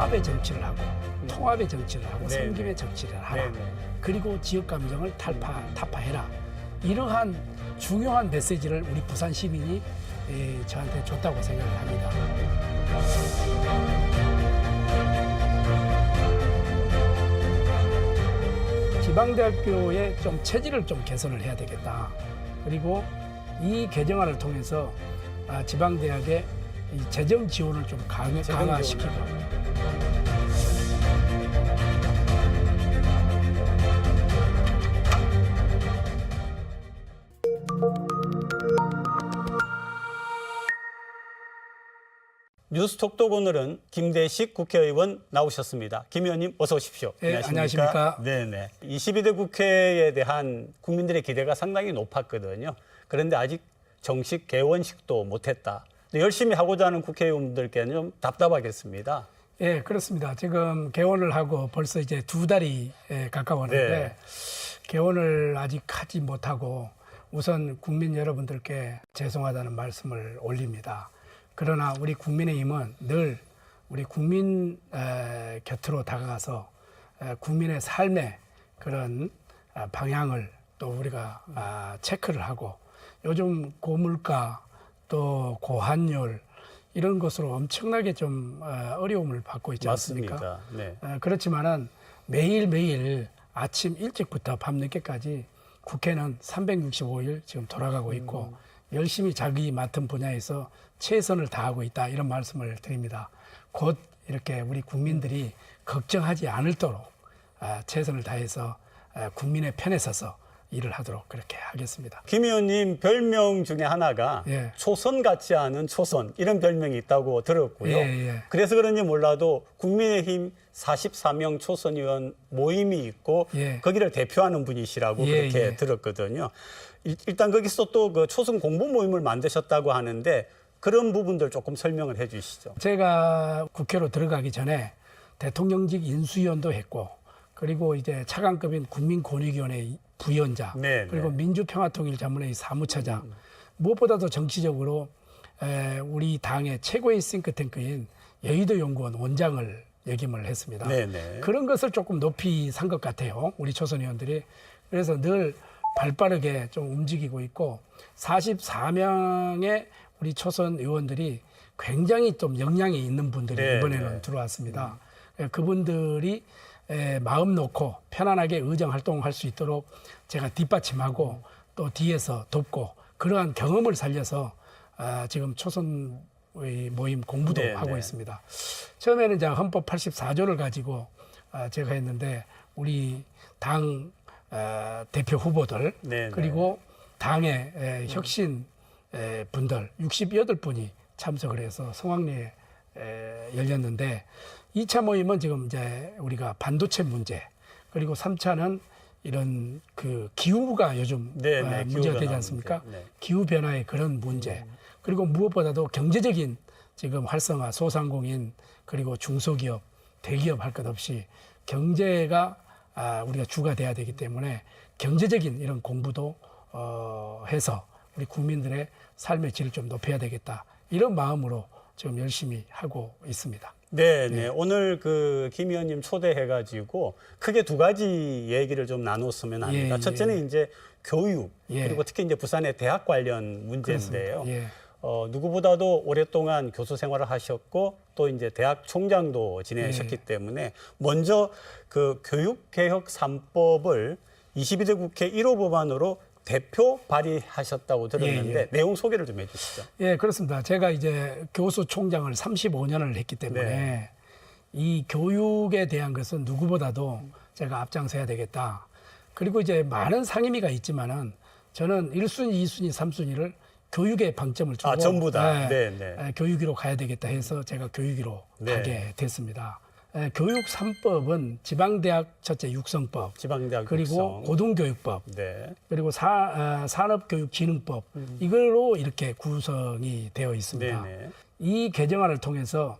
화합의 정치를 하고 통합의 정치를 하고 네네. 섬김의 정치를 하라. 네네. 그리고 지역 감정을 타파해라. 이러한 중요한 메시지를 우리 부산 시민이 저한테 줬다고 생각을 합니다. 지방대학교의 좀 체질을 좀 개선을 해야 되겠다. 그리고 이 개정안을 통해서 지방대학의 이 재정 지원을 좀 강화시키고 뉴스톡톡 오늘은 김대식 국회의원 나오셨습니다. 김 의원님 어서 오십시오. 네, 안녕하십니까. 네네. 22대 국회에 대한 국민들의 기대가 상당히 높았거든요. 그런데 아직 정식 개원식도 못했다. 열심히 하고자 하는 국회의원들께는 좀 답답하겠습니다. 예, 그렇습니다. 지금 개원을 하고 벌써 이제 2달이 가까웠는데 네. 개원을 아직 하지 못하고 우선 국민 여러분들께 죄송하다는 말씀을 올립니다. 그러나 우리 국민의힘은 늘 우리 국민 곁으로 다가가서 국민의 삶의 그런 방향을 또 우리가 체크를 하고 요즘 고물가 또 고환율 이런 것으로 엄청나게 좀 어려움을 받고 있지 않습니까? 맞습니다. 네. 그렇지만은 매일매일 아침 일찍부터 밤늦게까지 국회는 365일 지금 돌아가고 있고 열심히 자기 맡은 분야에서 최선을 다하고 있다 이런 말씀을 드립니다. 곧 이렇게 우리 국민들이 걱정하지 않도록 최선을 다해서 국민의 편에 서서 일을 하도록 그렇게 하겠습니다. 김 의원님 별명 중에 하나가 예. 초선 같지 않은 초선 이런 별명이 있다고 들었고요. 예. 그래서 그런지 몰라도 국민의힘 44명 초선 의원 모임이 있고 예. 거기를 대표하는 분이시라고 예, 그렇게 예. 들었거든요. 일단 거기서 또 그 초선 공부 모임을 만드셨다고 하는데 그런 부분들 조금 설명을 해 주시죠. 제가 국회로 들어가기 전에 대통령직 인수위원도 했고 그리고 이제 차관급인 국민권익위원회 부위원장 네, 그리고 네. 민주평화통일자문회의 사무처장 무엇보다도 정치적으로 우리 당의 최고의 싱크탱크인 여의도 연구원 원장을 역임을 했습니다. 네, 네. 그런 것을 조금 높이 산 것 같아요. 우리 초선 의원들이. 그래서 늘 발빠르게 좀 움직이고 있고 44명의 우리 초선 의원들이 굉장히 좀 역량이 있는 분들이 네, 이번에는 네. 들어왔습니다. 그분들이 마음 놓고 편안하게 의정 활동할 수 있도록 제가 뒷받침하고 또 뒤에서 돕고 그러한 경험을 살려서 지금 초선 모임 공부도 네, 하고 네. 있습니다. 처음에는 이제 헌법 84조를 가지고 제가 했는데 우리 당 대표 후보들 네, 그리고 당의 혁신 분들 68분이 참석을 해서 성황리에 열렸는데 2차 모임은 지금 이제 우리가 반도체 문제 그리고 3차는 이런 그 기후가 요즘 네, 네, 문제가 기후가 되지 나오는데, 않습니까? 네. 기후 변화의 그런 문제 그리고 무엇보다도 경제적인 지금 활성화 소상공인 그리고 중소기업 대기업 할 것 없이 경제가 우리가 주가 돼야 되기 때문에 경제적인 이런 공부도 해서 우리 국민들의 삶의 질을 좀 높여야 되겠다 이런 마음으로 지금 열심히 하고 있습니다. 네, 네. 오늘 그 김 의원님 초대해가지고 크게 두 가지 얘기를 좀 나눴으면 합니다. 예. 첫째는 이제 교육 예. 그리고 특히 이제 부산의 대학 관련 문제인데요. 그렇습니다. 예. 누구보다도 오랫동안 교수 생활을 하셨고 또 이제 대학 총장도 지내셨기 때문에 먼저 그 교육개혁 3법을 22대 국회 1호 법안으로 대표 발의하셨다고 들었는데 예. 내용 소개를 좀 해주시죠. 예, 그렇습니다. 제가 이제 교수 총장을 35년을 했기 때문에 네. 이 교육에 대한 것은 누구보다도 제가 앞장서야 되겠다. 그리고 이제 많은 상임위가 있지만은 저는 1순위, 2순위, 3순위를 교육에 방점을 주고 전부 다. 네. 교육위로 가야 되겠다 해서 제가 교육위로 네. 가게 됐습니다. 교육 3법은 지방대학 첫째 육성법, 지방대학 그리고 육성. 고등교육법, 네. 그리고 산업교육진흥법 이걸로 이렇게 구성이 되어 있습니다. 네네. 이 개정안을 통해서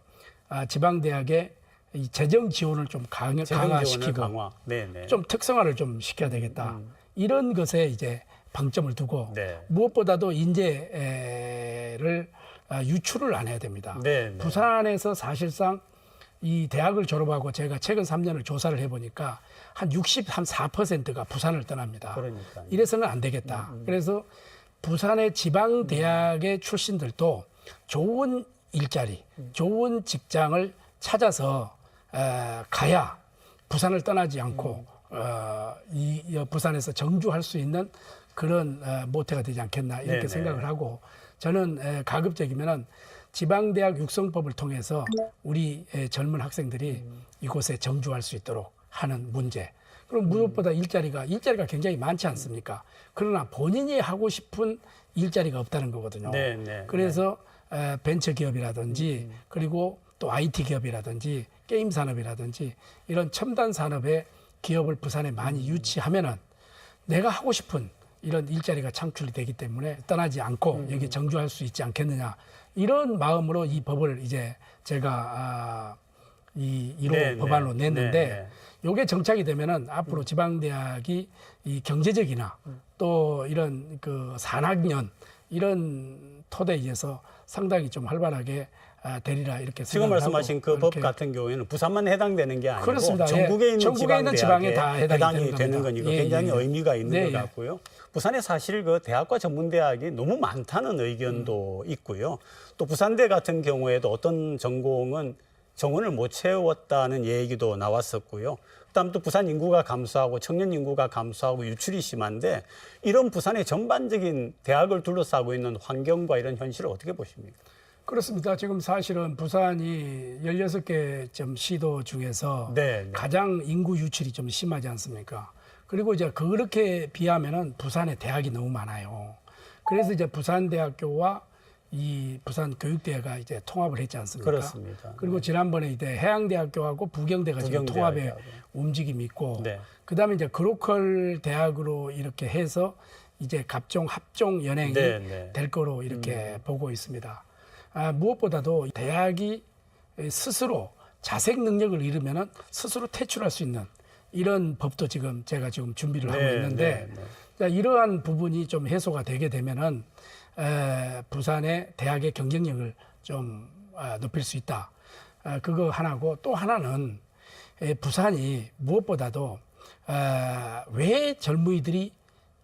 지방대학의 이 재정 지원을 좀 재정 강화시키고 지원을 강화. 네네. 좀 특성화를 좀 시켜야 되겠다. 이런 것에 이제 방점을 두고 네. 무엇보다도 인재를 유출을 안 해야 됩니다. 네. 부산에서 사실상 이 대학을 졸업하고 제가 최근 3년을 조사를 해보니까 한 64%가 부산을 떠납니다. 그러니까요. 이래서는 안 되겠다. 그래서 부산의 지방 대학의 출신들도 좋은 일자리, 좋은 직장을 찾아서 가야 부산을 떠나지 않고 부산에서 정주할 수 있는 그런 모태가 되지 않겠나 이렇게 네네. 생각을 하고 저는 가급적이면은 지방대학 육성법을 통해서 우리 젊은 학생들이 이곳에 정주할 수 있도록 하는 문제. 그럼 무엇보다 일자리가 굉장히 많지 않습니까? 그러나 본인이 하고 싶은 일자리가 없다는 거거든요. 네. 그래서 벤처 기업이라든지 그리고 또 IT 기업이라든지 게임 산업이라든지 이런 첨단 산업의 기업을 부산에 많이 유치하면은 내가 하고 싶은 이런 일자리가 창출이 되기 때문에 떠나지 않고 여기 정주할 수 있지 않겠느냐 이런 마음으로 이 법을 이제 제가 이 1호 법안으로 냈는데 요게 정착이 되면은 앞으로 지방대학이 이 경제적이나 또 이런 그 산학년 이런 토대에 의해서 상당히 좀 활발하게 되리라 이렇게 지금 생각을 말씀하신 하고 그 법 같은 경우에는 부산만 해당되는 게 아니고 그렇습니다. 전국에 있는 전국에 있는 지방에 다 해당이 되는 되는 겁니다. 거니까 굉장히 의미가 있는 네, 것 같고요. 부산에 사실 그 대학과 전문대학이 너무 많다는 의견도 음. 있고요. 또 부산대 같은 경우에도 어떤 전공은 정원을 못 채웠다는 얘기도 나왔었고요. 그다음 또 부산 인구가 감소하고 청년 인구가 감소하고 유출이 심한데 이런 부산의 전반적인 대학을 둘러싸고 있는 환경과 이런 현실을 어떻게 보십니까? 그렇습니다. 지금 사실은 부산이 16개 점 시도 중에서 네. 가장 인구 유출이 좀 심하지 않습니까? 그리고 이제 그렇게 비하면은 부산에 대학이 너무 많아요. 그래서 이제 부산대학교와 이 부산교육대가 이제 통합을 했지 않습니까? 그렇습니다. 그리고 지난번에 이제 해양대학교하고 부경대가 지금 통합의 부경대학하고. 움직임이 있고, 네. 그다음에 이제 그로컬 대학으로 이렇게 해서 이제 갑종 합종 연행이 네. 될 거로 이렇게 보고 있습니다. 무엇보다도 대학이 스스로 자색 능력을 잃으면은 스스로 퇴출할 수 있는 이런 법도 제가 지금 준비를 하고 있는데 자, 이러한 부분이 좀 해소가 되게 되면은 부산의 대학의 경쟁력을 좀 높일 수 있다. 그거 하나고 또 하나는 부산이 무엇보다도 왜 젊은이들이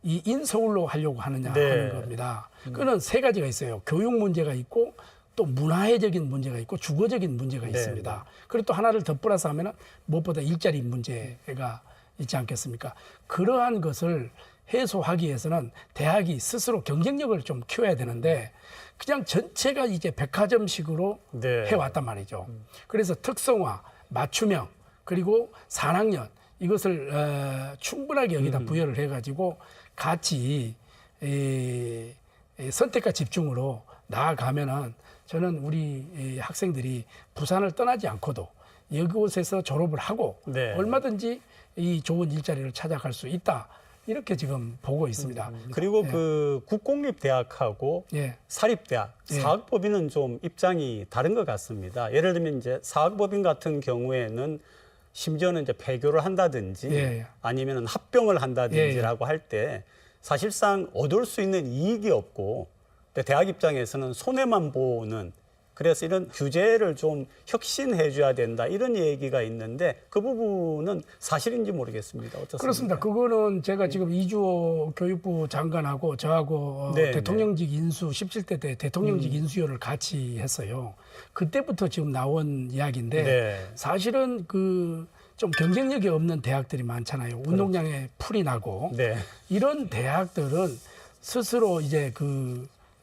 이 인서울로 하려고 하느냐 하는 겁니다. 그거는 세 가지가 있어요. 교육 문제가 있고 또 문화회적인 문제가 있고 주거적인 문제가 있습니다. 그리고 또 하나를 더 플러스 하면은 무엇보다 일자리 문제가 있지 않겠습니까? 그러한 것을 해소하기 위해서는 대학이 스스로 경쟁력을 좀 키워야 되는데 그냥 전체가 이제 백화점식으로 해왔단 말이죠. 그래서 특성화, 맞춤형, 그리고 산학년 이것을 충분하게 여기다 부여를 해가지고 같이 선택과 집중으로 나아가면은 저는 우리 학생들이 부산을 떠나지 않고도 이곳에서 졸업을 하고 얼마든지 이 좋은 일자리를 찾아갈 수 있다. 이렇게 지금 보고 있습니다. 그리고 그 국공립대학하고 사립대학, 사학법인은 좀 입장이 다른 것 같습니다. 예를 들면 이제 사학법인 같은 경우에는 심지어는 이제 폐교를 한다든지 아니면 합병을 한다든지라고 할 때 사실상 얻을 수 있는 이익이 없고 대학 입장에서는 손해만 보는 그래서 이런 규제를 좀 혁신해 줘야 된다 이런 얘기가 있는데 그 부분은 사실인지 모르겠습니다. 어떻습니까? 그렇습니다. 그거는 제가 지금 이주호 교육부 장관하고 저하고 대통령직 인수 17대 때 대통령직 인수위원을 같이 했어요. 그때부터 지금 나온 이야기인데 사실은 그 좀 경쟁력이 없는 대학들이 많잖아요. 운동량에 풀이 나고 이런 대학들은 스스로 이제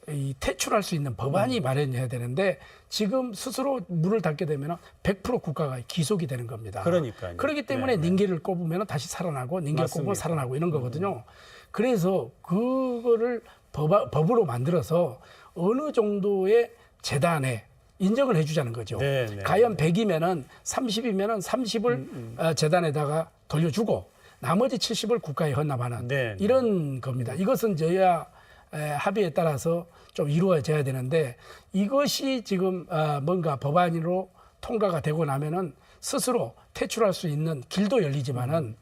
이 퇴출할 수 있는 법안이 마련해야 되는데 지금 스스로 문을 닫게 되면 100% 국가가 기속이 되는 겁니다. 그러니까요. 그렇기 때문에 닌기를 꼽으면 다시 살아나고 닌기를 꼽으면 살아나고 이런 거거든요. 그래서 그거를 법으로 만들어서 어느 정도의 재단에 인정을 해주자는 거죠. 과연 100이면은 30이면은 30을 재단에다가 돌려주고 나머지 70을 국가에 헌납하는 이런 겁니다. 이것은 저야 합의에 따라서 좀 이루어져야 되는데 이것이 지금 뭔가 법안으로 통과가 되고 나면은 스스로 퇴출할 수 있는 길도 열리지만은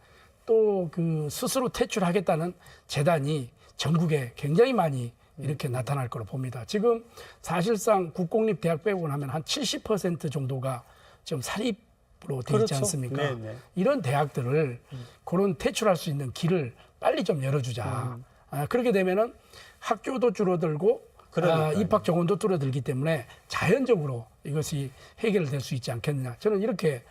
또 그 스스로 퇴출하겠다는 재단이 전국에 굉장히 많이 이렇게 나타날 거로 봅니다. 지금 사실상 국공립대학 빼고 나면 한 70% 정도가 좀 사립으로 되어 있지 그렇죠. 않습니까? 네네. 이런 대학들을 그런 퇴출할 수 있는 길을 빨리 좀 열어주자. 그렇게 되면은 학교도 줄어들고 그러니까요. 입학 정원도 줄어들기 때문에 자연적으로 이것이 해결될 수 있지 않겠느냐. 저는 이렇게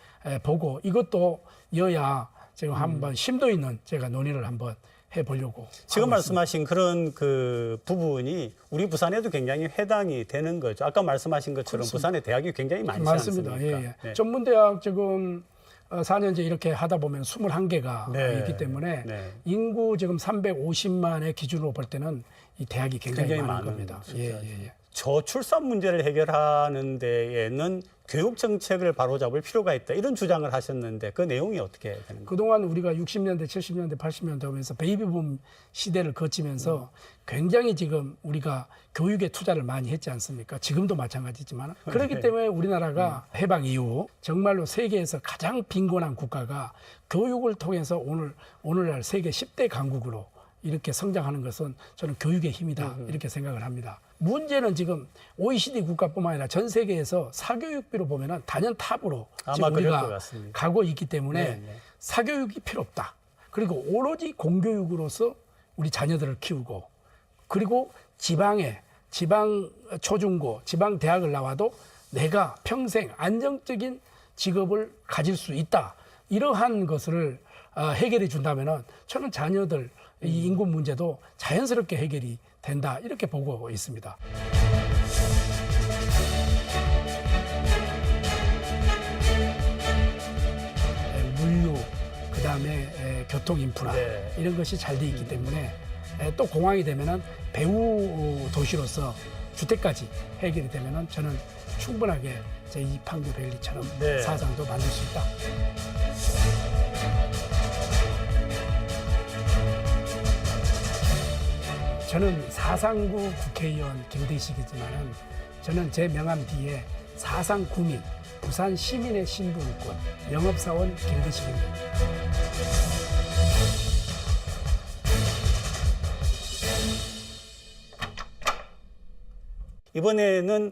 보고 이것도 여야 지금 한번 심도 있는 제가 논의를 한번 해보려고. 지금 하고 말씀하신 그런 그 부분이 우리 부산에도 굉장히 해당이 되는 거죠. 아까 말씀하신 것처럼 부산에 대학이 굉장히 많지 맞습니다. 않습니까? 예, 예. 네. 전문대학 지금 4년제 이렇게 하다 보면 21개가 네. 있기 때문에 네. 인구 지금 350만의 기준으로 볼 때는 이 대학이 굉장히 많은 겁니다. 예, 숫자죠. 예, 예. 저출산 문제를 해결하는 데에는 교육 정책을 바로잡을 필요가 있다. 이런 주장을 하셨는데 그 내용이 어떻게 되는 거예요? 그동안 우리가 60년대, 70년대, 80년대 오면서 베이비붐 시대를 거치면서 굉장히 지금 우리가 교육에 투자를 많이 했지 않습니까? 지금도 마찬가지지만. 그렇기 때문에 우리나라가 해방 이후 정말로 세계에서 가장 빈곤한 국가가 교육을 통해서 오늘날 세계 10대 강국으로 이렇게 성장하는 것은 저는 교육의 힘이다. 이렇게 생각을 합니다. 문제는 지금 OECD 국가뿐만 아니라 전 세계에서 사교육비로 보면은 단연 탑으로 아마 지금 그럴 것 우리가 같습니다. 가고 있기 때문에 네, 네. 사교육이 필요 없다. 그리고 오로지 공교육으로서 우리 자녀들을 키우고 그리고 지방 초중고, 지방 대학을 나와도 내가 평생 안정적인 직업을 가질 수 있다. 이러한 것을 해결해 준다면은 저는 자녀들 이 인구 문제도 자연스럽게 해결이 된다. 이렇게 보고 있습니다. 물류, 그다음에 교통 인프라 네. 이런 것이 잘 돼 있기 때문에 또 공항이 되면은 배후 도시로서 주택까지 해결이 되면은 저는 충분하게 제2 판교 밸리처럼 네. 사상도 만들 수 있다. 저는 사상구 국회의원 김대식이지만은 저는 제 명함 뒤에 사상구민, 부산 시민의 신분권, 영업사원 김대식입니다. 이번에는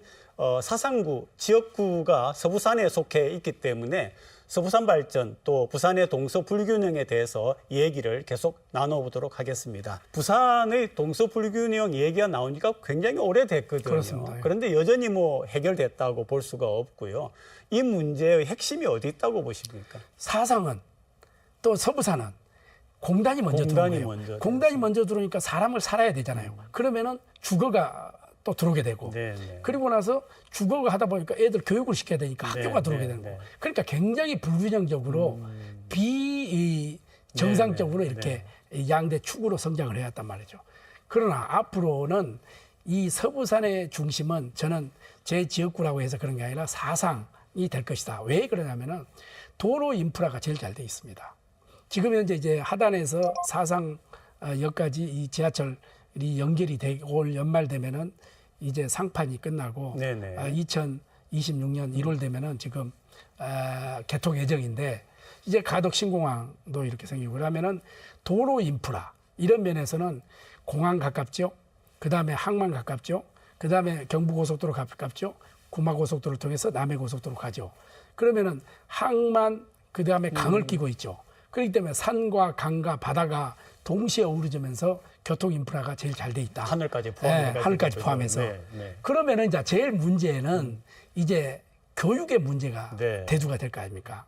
사상구, 지역구가 서부산에 속해 있기 때문에 서부산 발전 또 부산의 동서 불균형에 대해서 얘기를 계속 나눠보도록 하겠습니다. 부산의 동서 불균형 얘기가 나온 지가 굉장히 오래됐거든요. 그렇습니다. 그런데 여전히 뭐 해결됐다고 볼 수가 없고요. 이 문제의 핵심이 어디 있다고 보십니까? 사상은 또 서부산은 공단이 먼저 공단이 들어오고요. 먼저 공단이 먼저 들어오니까 사람을 살아야 되잖아요. 그러면은 주거가 또 들어오게 되고 네, 네. 그리고 나서 주거가 하다 보니까 애들 교육을 시켜야 되니까 학교가 네, 들어오게 네, 되는 네. 거예요. 그러니까 굉장히 불균형적으로 정상적으로 네, 네, 이렇게 양대 축으로 성장을 해왔단 말이죠. 그러나 앞으로는 이 서부산의 중심은 저는 제 지역구라고 해서 그런 게 아니라 사상이 될 것이다. 왜 그러냐면은 도로 인프라가 제일 잘 돼 있습니다. 지금 현재 이제 하단에서 사상역까지 이 지하철이 연결이 되고 올 연말 되면은 이제 상판이 끝나고 네네. 2026년 1월 되면은 지금 개통 예정인데 이제 가덕 신공항도 이렇게 생기고 그러면은 도로 인프라 이런 면에서는 공항 가깝죠. 그다음에 항만 가깝죠. 그다음에 경부고속도로 가깝죠. 구마고속도로를 통해서 남해고속도로 가죠. 그러면은 항만 그다음에 강을 끼고 있죠. 그렇기 때문에 산과 강과 바다가 동시에 어우러지면서 교통 인프라가 제일 잘 돼 있다. 하늘까지 네, 포함해서. 하늘까지 포함해서. 네, 네. 그러면은 이제 제일 문제는 이제 교육의 문제가 네. 대두가 될 거 아닙니까?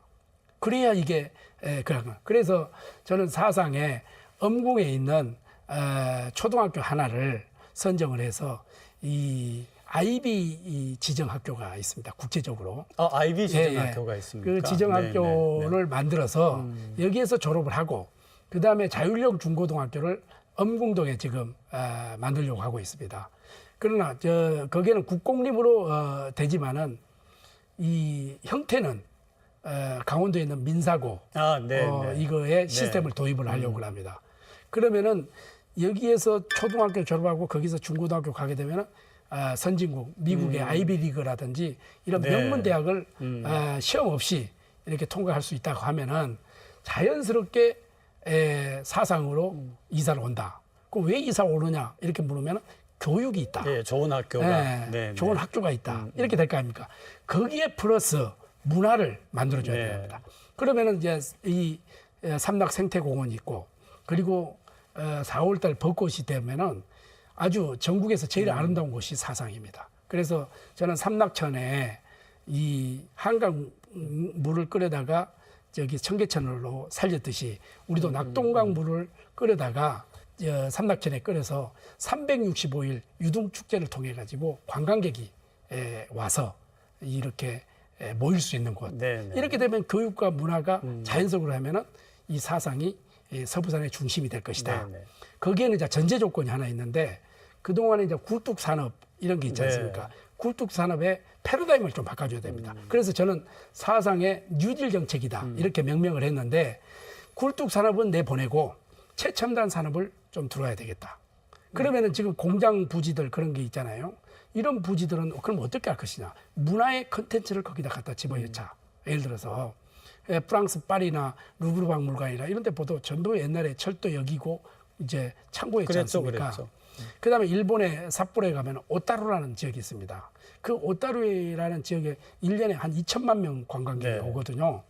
그래야 이게 그런 거. 그래서 저는 사상에 엄궁에 있는 초등학교 하나를 선정을 해서 이 IB 지정 학교가 있습니다. 국제적으로. IB 지정학교가 있습니까? 그 지정학교를 만들어서 여기에서 졸업을 하고 그다음에 자율형 중고등학교를 엄궁동에 지금 만들려고 하고 있습니다. 그러나 거기는 국공립으로 되지만은 이 형태는 강원도에 있는 민사고 이거에 시스템을 도입을 하려고 합니다. 그러면은 여기에서 초등학교 졸업하고 거기서 중고등학교 가게 되면은 선진국 미국의 아이비리그라든지 이런 명문 대학을 시험 없이 이렇게 통과할 수 있다고 하면은 자연스럽게 사상으로 이사를 온다. 그럼 왜 이사 오느냐 이렇게 물으면 교육이 있다. 네, 좋은 학교가. 좋은 학교가 있다. 이렇게 될 거 아닙니까? 거기에 플러스 문화를 만들어줘야 네. 됩니다. 그러면은 이제 이 삼락 생태공원이 있고 그리고 4월달 벚꽃이 되면은 아주 전국에서 제일 아름다운 곳이 사상입니다. 그래서 저는 삼락천에 이 한강 물을 끓여다가 저기 청계천으로 살렸듯이 우리도 낙동강 물을 끓여다가 삼락천에 끓여서 365일 유등축제를 통해 가지고 관광객이 와서 이렇게 모일 수 있는 곳. 네, 네. 이렇게 되면 교육과 문화가 자연적으로 하면은 이 사상이 서부산의 중심이 될 것이다. 네, 네. 거기에는 이제 전제 조건이 하나 있는데 그동안에 이제 굴뚝 산업 이런 게 있지 않습니까? 굴뚝 산업의 패러다임을 좀 바꿔줘야 됩니다. 그래서 저는 사상의 뉴딜 정책이다 이렇게 명명을 했는데 굴뚝 산업은 내보내고 최첨단 산업을 좀 들어야 되겠다. 그러면은 지금 공장 부지들 그런 게 있잖아요. 이런 부지들은 그럼 어떻게 할 것이냐? 문화의 컨텐츠를 거기다 갖다 집어넣자. 예를 들어서 프랑스 파리나 루브르 박물관이나 이런 데 보도 전부 옛날에 철도역이고 이제 창고였지 않습니까? 그랬죠. 그다음에 일본의 삿포로에 가면 오타루라는 지역이 있습니다. 그 오타루라는 지역에 1년에 한 2천만 명 관광객이 네. 오거든요.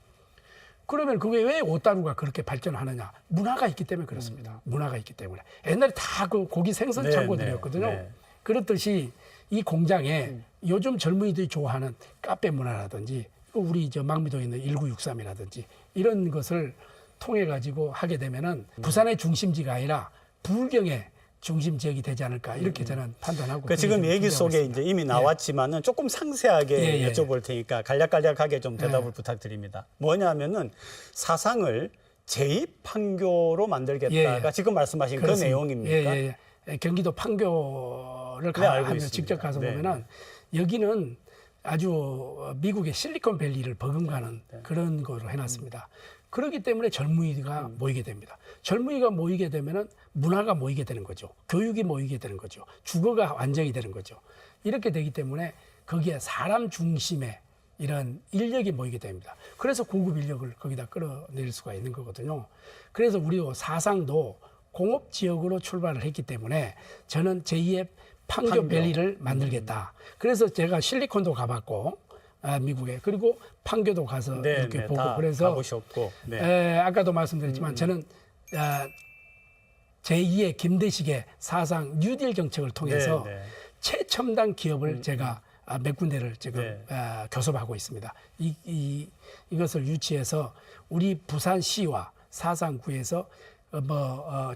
그러면 그게 왜 오타루가 그렇게 발전하느냐? 문화가 있기 때문에 그렇습니다. 문화가 있기 때문에. 옛날에 다 그 고기 생선 네, 창고들이었거든요. 네. 그렇듯이 이 공장에 요즘 젊은이들이 좋아하는 카페 문화라든지 우리 저 망미동에 있는 1963이라든지 이런 것을 통해 가지고 하게 되면은 부산의 중심지가 아니라 불경의 중심 지역이 되지 않을까 이렇게 저는 판단하고. 그 지금 얘기 속에 이제 이미 나왔지만은 조금 상세하게 예. 여쭤볼 테니까 간략간략하게 좀 대답을 부탁드립니다. 뭐냐면은 사상을 제2판교로 만들겠다가 지금 말씀하신 그 내용입니까? 예. 경기도 판교를 네, 알고 가면 있습니다. 직접 가서 네. 보면은 여기는 아주 미국의 실리콘밸리를 버금가는 그런 거로 해놨습니다. 그렇기 때문에 젊은이가 모이게 됩니다. 젊은이가 모이게 되면은 문화가 모이게 되는 거죠. 교육이 모이게 되는 거죠. 주거가 완성이 되는 거죠. 이렇게 되기 때문에 거기에 사람 중심의 이런 인력이 모이게 됩니다. 그래서 고급 인력을 거기다 끌어낼 수가 있는 거거든요. 그래서 우리 사상도 공업 지역으로 출발을 했기 때문에 저는 제2의 판교밸리를 만들겠다. 그래서 제가 실리콘도 가봤고 미국에 그리고 판교도 가서 이렇게 보고 그래서 가보셨고 아까도 말씀드렸지만 저는 제2의 김대식의 사상 뉴딜 정책을 통해서 최첨단 기업을 제가 몇 군데를 지금 교섭하고 있습니다. 이것을 유치해서 우리 부산시와 사상구에서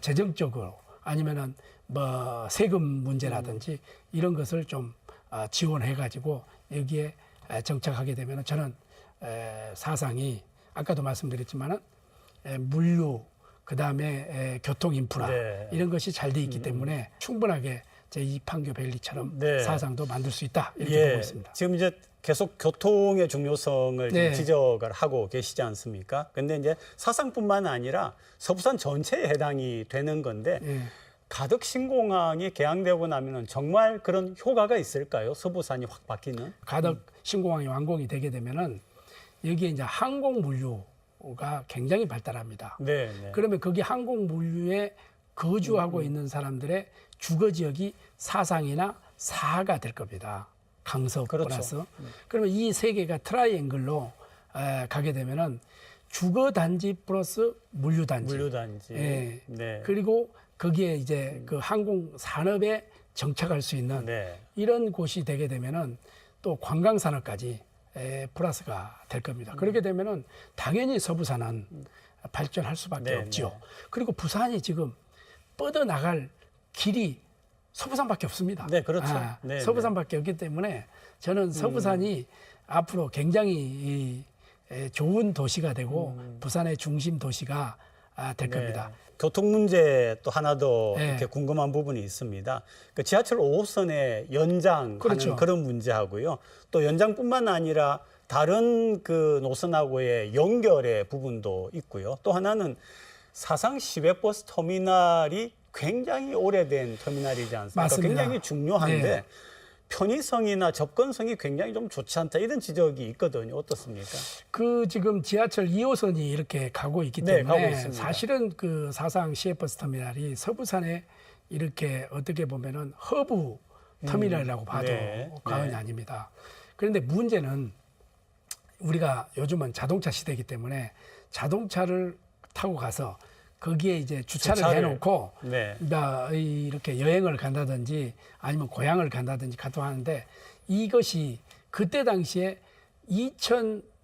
재정적으로 아니면은 뭐 세금 문제라든지 이런 것을 좀 지원해 가지고 여기에 정착하게 되면 저는 사상이 아까도 말씀드렸지만은 물류 그다음에 교통 인프라 이런 것이 잘 돼 있기 때문에 충분하게 제2 판교밸리처럼 사상도 만들 수 있다 이렇게 보고 있습니다. 지금 이제 계속 교통의 중요성을 지금 지적을 하고 계시지 않습니까? 근데 이제 사상뿐만 아니라 서부산 전체에 해당이 되는 건데 가덕 신공항이 개항되고 나면은 정말 그런 효과가 있을까요? 서부산이 확 바뀌는? 가덕 신공항이 완공이 되게 되면은 여기에 이제 항공 물류가 굉장히 발달합니다. 그러면 거기 항공 물류에 거주하고 있는 사람들의 주거 지역이 사상이나 사가 될 겁니다. 강서 플러스. 그러면 이 세 개가 트라이앵글로 가게 되면은 주거 단지 플러스 물류 단지. 그리고 거기에 이제 그 항공 산업에 정착할 수 있는 이런 곳이 되게 되면은 또 관광 산업까지 플러스가 될 겁니다. 그렇게 되면은 당연히 서부산은 발전할 수밖에 없지요. 그리고 부산이 지금 뻗어 나갈 길이 서부산밖에 없습니다. 서부산밖에 없기 때문에 저는 서부산이 앞으로 굉장히 좋은 도시가 되고 부산의 중심 도시가 될 겁니다. 교통 문제 또 하나 더 이렇게 궁금한 부분이 있습니다. 그 지하철 5호선의 연장하는 그런 문제하고요. 또 연장뿐만 아니라 다른 그 노선하고의 연결의 부분도 있고요. 또 하나는 사상 시외버스 터미널이 굉장히 오래된 터미널이지 않습니까? 맞습니다. 굉장히 중요한데 편의성이나 접근성이 굉장히 좀 좋지 않다 이런 지적이 있거든요. 어떻습니까? 그 지금 지하철 2호선이 이렇게 가고 있기 때문에 사실은 그 사상 시외버스 터미널이 서부산에 이렇게 어떻게 보면은 허브 터미널이라고 봐도 과언이 아닙니다. 그런데 문제는 우리가 요즘은 자동차 시대이기 때문에 자동차를 타고 가서 거기에 이제 주차를 해놓고 네. 이렇게 여행을 간다든지 아니면 고향을 간다든지 가도 하는데 이것이 그때 당시에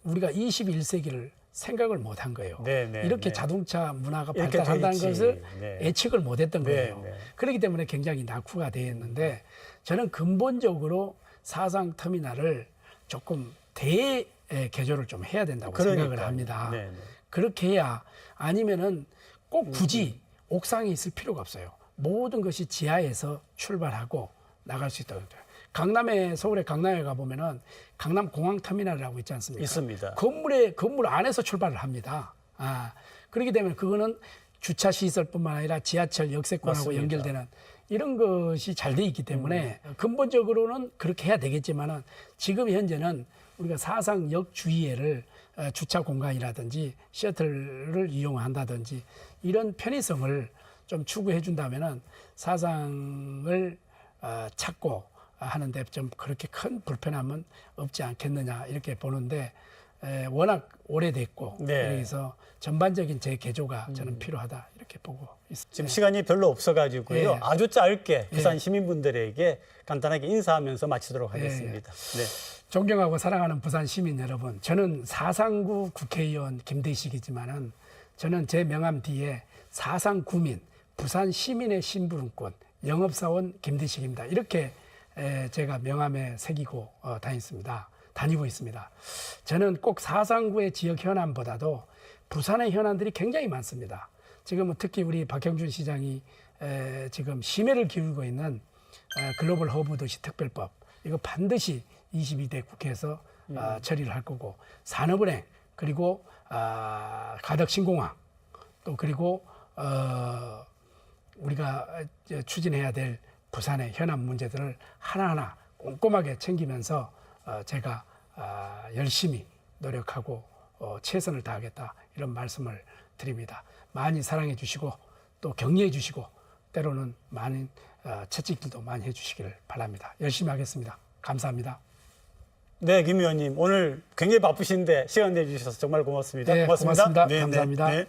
우리가 21세기를 생각을 못 한 거예요. 네, 네, 이렇게 네. 자동차 문화가 이렇게 발달한다는 돼 있지. 것을 네. 예측을 못 했던 네, 거예요. 네. 그렇기 때문에 굉장히 낙후가 되었는데 저는 근본적으로 사상 터미널을 조금 개조를 좀 해야 된다고 생각을 합니다. 네, 네. 그렇게 해야 아니면은 꼭 굳이 옥상에 있을 필요가 없어요. 모든 것이 지하에서 출발하고 나갈 수 있다고 합니다. 서울의 강남에 가보면은 강남 공항 터미널이라고 있지 않습니까? 있습니다. 건물 안에서 출발을 합니다. 그렇기 때문에 그거는 주차 시설뿐만 아니라 지하철 역세권하고 맞습니다. 연결되는 이런 것이 잘 돼 있기 때문에 근본적으로는 그렇게 해야 되겠지만은 지금 현재는 우리가 사상역 주위에를 주차 공간이라든지 셔틀을 이용한다든지 이런 편의성을 좀 추구해 준다면은 사상을 찾고 하는데 좀 그렇게 큰 불편함은 없지 않겠느냐 이렇게 보는데 워낙 오래됐고 네. 그래서 전반적인 재개조가 저는 필요하다 이렇게 보고 있습니다. 지금 시간이 별로 없어가지고요. 예. 아주 짧게 부산 시민분들에게 간단하게 인사하면서 마치도록 하겠습니다. 네. 존경하고 사랑하는 부산 시민 여러분, 저는 439 국회의원 김대식이지만은 저는 제 명함 뒤에 사상구민, 부산 시민의 심부름꾼, 영업사원 김대식입니다. 이렇게 제가 명함에 새기고 다니고 있습니다. 저는 꼭 439의 지역 현안보다도 부산의 현안들이 굉장히 많습니다. 지금은 특히 우리 박형준 시장이 지금 심혈을 기울이고 있는 글로벌 허브 도시 특별법, 이거 반드시 22대 국회에서 처리를 할 거고, 산업은행, 그리고 가덕신공항, 또 그리고 우리가 추진해야 될 부산의 현안 문제들을 하나하나 꼼꼼하게 챙기면서 제가 열심히 노력하고 최선을 다하겠다 이런 말씀을 드립니다. 많이 사랑해 주시고 또 격려해 주시고 때로는 많은 채찍들도 많이 해주시기를 바랍니다. 열심히 하겠습니다. 감사합니다. 네, 김 의원님 오늘 굉장히 바쁘신데 시간 내주셔서 정말 고맙습니다. 네, 고맙습니다. 네, 감사합니다. 네.